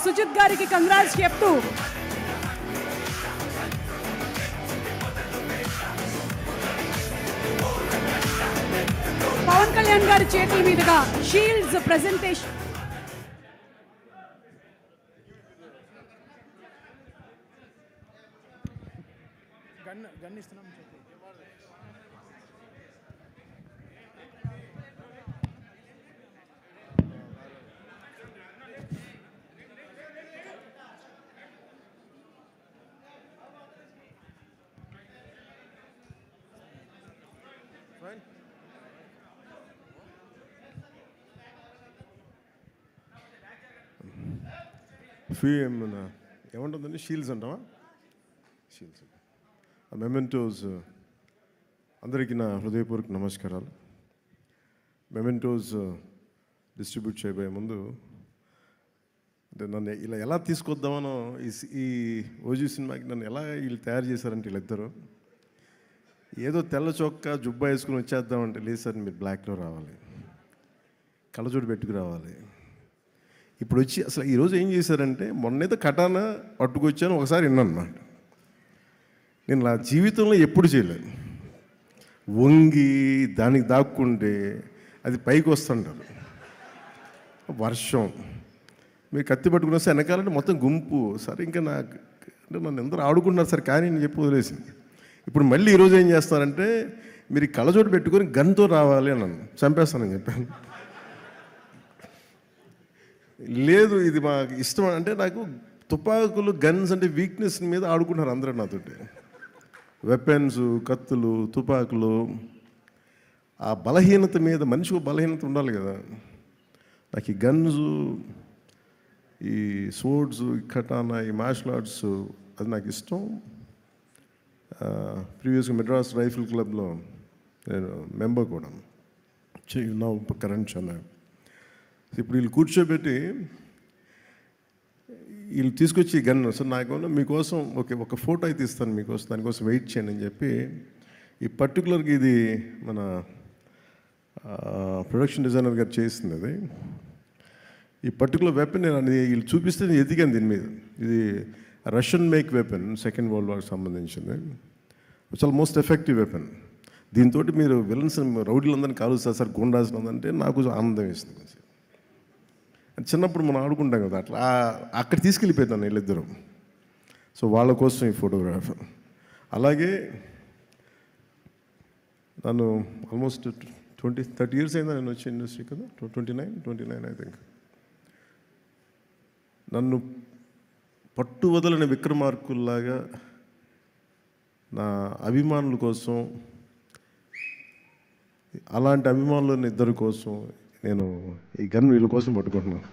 సుజిత్ గారికి కంగ్రాట్స్ చెప్తూ పవన్ కళ్యాణ్ గారి చేతుల మీదుగా షీల్డ్స్ ప్రెజెంటేషన్. ఏముంటుందండి, షీల్డ్స్ అంటావా? Shields, mementos. అందరికీ నా హృదయపూర్వక నమస్కారాలు. మెమెంటోస్ డిస్ట్రిబ్యూట్ చేయబోయే ముందు అంటే నన్ను ఇలా ఎలా తీసుకొద్దామనో ఈ ఓజీ సినిమాకి నన్ను ఎలా వీళ్ళు తయారు చేశారంటే వీళ్ళిద్దరూ ఏదో తెల్ల చొక్కా జుబ్బా వేసుకుని వచ్చేద్దామంటే లేదు సార్, మీరు బ్లాక్లో రావాలి, కళ్ళజోడు పెట్టుకు రావాలి. ఇప్పుడు వచ్చి అసలు ఈరోజు ఏం చేశారంటే, మొన్నైతే కటానా పట్టుకొచ్చాను, ఒకసారి విన్నాను అన్నమాట. నేను నా జీవితంలో ఎప్పుడు చేయలేదు. వంగి దానికి దాక్కుంటే అది పైకి వస్తుంటారు. వర్షం మీరు కత్తి పట్టుకుని వస్తే వెనకాలంటే మొత్తం గుంపు. సరే ఇంకా నాకు అంటే నన్ను ఎందరూ ఆడుకుంటున్నారు సార్, కానీ నేను చెప్పి వదిలేసింది. ఇప్పుడు మళ్ళీ ఈరోజు ఏం చేస్తారంటే, మీరు కళ్ళజోడు పెట్టుకొని గన్తో రావాలి అని నన్ను చంపేస్తానని చెప్పాను. లేదు ఇది మాకు ఇష్టం అంటే, నాకు తుపాకులు గన్స్ అంటే వీక్నెస్ మీద ఆడుకుంటున్నారు అందరూ నాతోటి. వెపన్స్, కత్తులు, తుపాకులు, ఆ బలహీనత మీద మనిషికి బలహీనత ఉండాలి కదా. నాకు ఈ గన్స్, ఈ స్వోర్డ్స్, ఈ కటానా, ఈ మార్షల్ ఆర్ట్స్ అది నాకు ఇష్టం. ప్రీవియస్గా మెడ్రాస్ రైఫిల్ క్లబ్లో నేను మెంబర్ కూడా నా కరెంట్ ఛానల్. ఇప్పుడు వీళ్ళు కూర్చోబెట్టి వీళ్ళు తీసుకొచ్చి గన్ సార్ నాకు మీకోసం ఒక ఫోటో అయితే ఇస్తాను మీకోసం, దానికోసం వెయిట్ చేయండి అని చెప్పి ఈ పర్టికులర్గా ఇది మన ప్రొడక్షన్ డిజైనర్ గారు చేసింది. అది ఈ పర్టికులర్ వెపన్ నేను అది వీళ్ళు చూపిస్తే నేను ఎదిగాను దీని మీద. ఇది Russian make weapon, second world వార్కి సంబంధించింది. చాలా మోస్ట్ ఎఫెక్టివ్ వెపన్. దీంతో మీరు విలన్స్ రౌడీలందరినీ కాలుస్తారు సార్, గుండాల్సిన అంటే నాకు ఆనందం వేస్తుంది. చిన్నప్పుడు మనం ఆడుకుంటాం కదా, అట్లా అక్కడ తీసుకెళ్ళిపోతాను వీళ్ళిద్దరూ. సో వాళ్ళ కోసం ఈ ఫోటోగ్రాఫ్. అలాగే నన్ను ఆల్మోస్ట్ 30 years అయిందా నేను వచ్చే ఇండస్ట్రీ కదా, 29 ఐ థింక్. నన్ను పట్టు వదలని విక్రమార్కుల్లాగా నా అభిమానుల కోసం, అలాంటి అభిమానులని ఇద్దరి కోసం నేను ఈ గన్ వీళ్ళ కోసం పట్టుకుంటున్నాను.